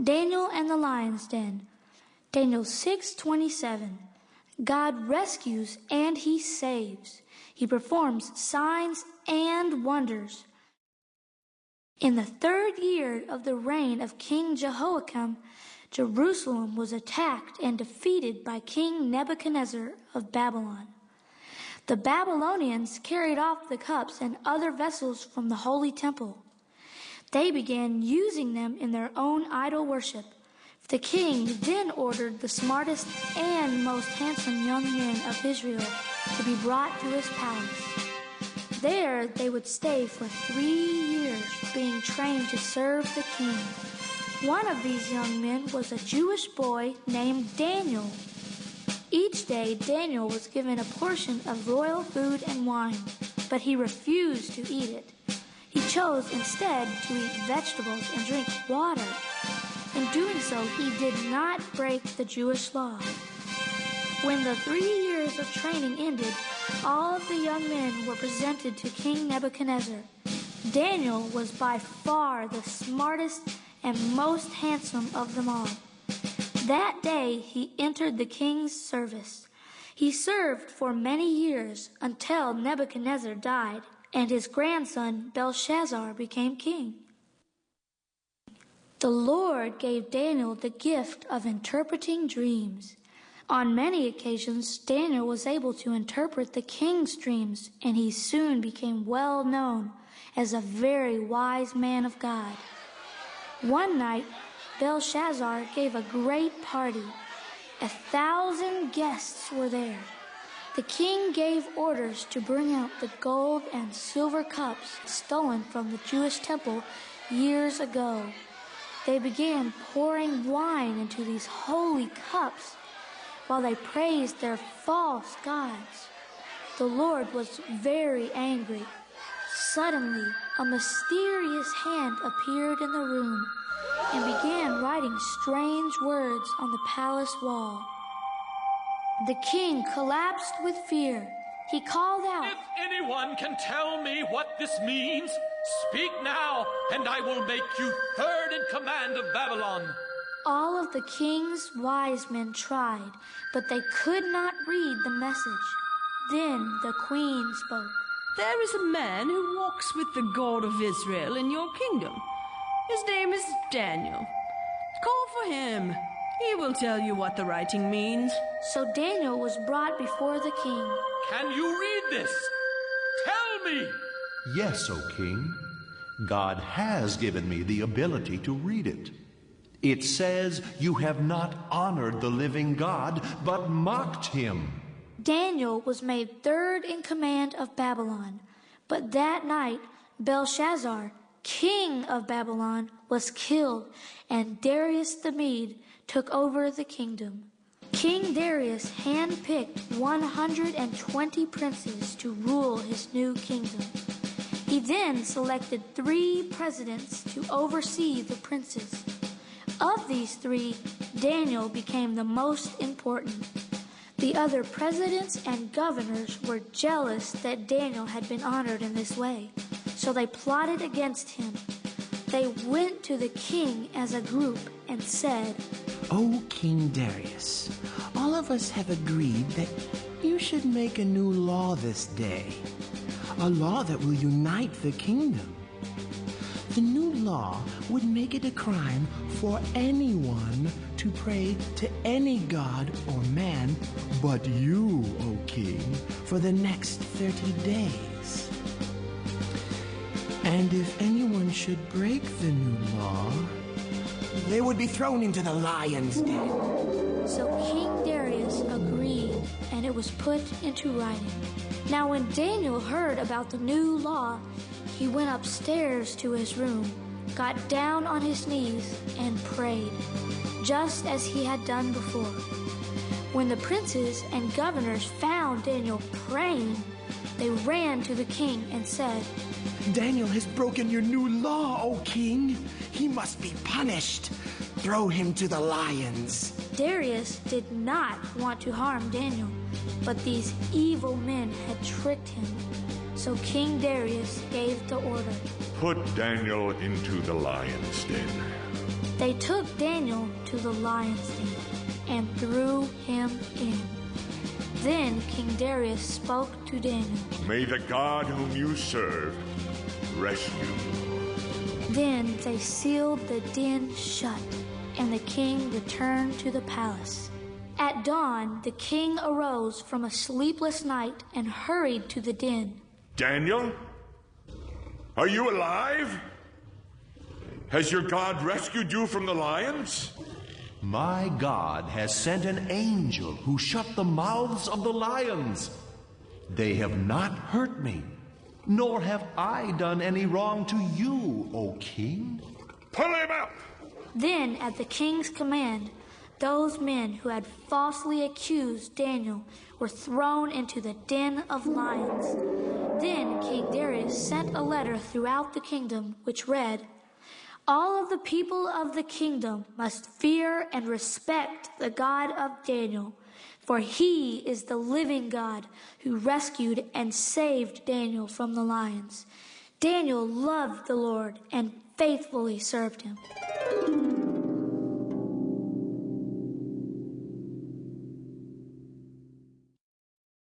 Daniel and the lion's den. Daniel 6:27. God rescues and he saves. He performs signs and wonders. In the 3rd year of the reign of King Jehoiakim, Jerusalem was attacked and defeated by King Nebuchadnezzar of Babylon. The Babylonians carried off the cups and other vessels from the holy temple. They began using them in their own idol worship. The king then ordered the smartest and most handsome young men of Israel to be brought to his palace. There they would stay for 3 years, being trained to serve the king. One of these young men was a Jewish boy named Daniel. Each day, Daniel was given a portion of royal food and wine, but he refused to eat it. He chose instead to eat vegetables and drink water. In doing so, he did not break the Jewish law. When the 3 years of training ended, all of the young men were presented to King Nebuchadnezzar. Daniel was by far the smartest and most handsome of them all. That day he entered the king's service. He served for many years until Nebuchadnezzar died and his grandson Belshazzar became king. The Lord gave Daniel the gift of interpreting dreams. On many occasions, Daniel was able to interpret the king's dreams, and he soon became well known as a very wise man of God. One night, Belshazzar gave a great party. 1,000 guests were there. The king gave orders to bring out the gold and silver cups stolen from the Jewish temple years ago. They began pouring wine into these holy cups while they praised their false gods. The Lord was very angry. Suddenly, a mysterious hand appeared in the room and began writing strange words on the palace wall. The king collapsed with fear. He called out, "If anyone can tell me what this means, speak now, and I will make you third in command of Babylon." All of the king's wise men tried, but they could not read the message. Then the queen spoke. "There is a man who walks with the God of Israel in your kingdom. His name is Daniel. Call for him. He will tell you what the writing means." So Daniel was brought before the king. "Can you read this? Tell me." "Yes, O king. God has given me the ability to read it. It says you have not honored the living God, but mocked him." Daniel was made third in command of Babylon. But that night, Belshazzar, king of Babylon, was killed, and Darius the Mede took over the kingdom. King Darius handpicked 120 princes to rule his new kingdom. He then selected 3 presidents to oversee the princes. Of these 3, Daniel became the most important. The other presidents and governors were jealous that Daniel had been honored in this way, so they plotted against him. They went to the king as a group and said, "O King Darius, all of us have agreed that you should make a new law this day, a law that will unite the kingdom. The new law would make it a crime for anyone to pray to any god or man but you, O king, for the next 30 days. And if anyone should break the new law, they would be thrown into the lion's den." So King Darius agreed, and it was put into writing. Now when Daniel heard about the new law, he went upstairs to his room, got down on his knees, and prayed, just as he had done before. When the princes and governors found Daniel praying, they ran to the king and said, "Daniel has broken your new law, O king. He must be punished. Throw him to the lions." Darius did not want to harm Daniel, but these evil men had tricked him. So King Darius gave the order, "Put Daniel into the lion's den." They took Daniel to the lion's den and threw him in. Then King Darius spoke to Daniel. May the God whom you serve rescue you. Then they sealed the den shut, and the king returned to the palace. At dawn, the king arose from a sleepless night and hurried to the den. Daniel, are you alive? Has your God rescued you from the lions? My God has sent an angel who shut the mouths of the lions. They have not hurt me, nor have I done any wrong to you, O king. Pull him up! Then, at the king's command, those men who had falsely accused Daniel were thrown into the den of lions. Then King Darius sent a letter throughout the kingdom, which read, "All of the people of the kingdom must fear and respect the God of Daniel, for he is the living God who rescued and saved Daniel from the lions. Daniel loved the Lord and faithfully served him."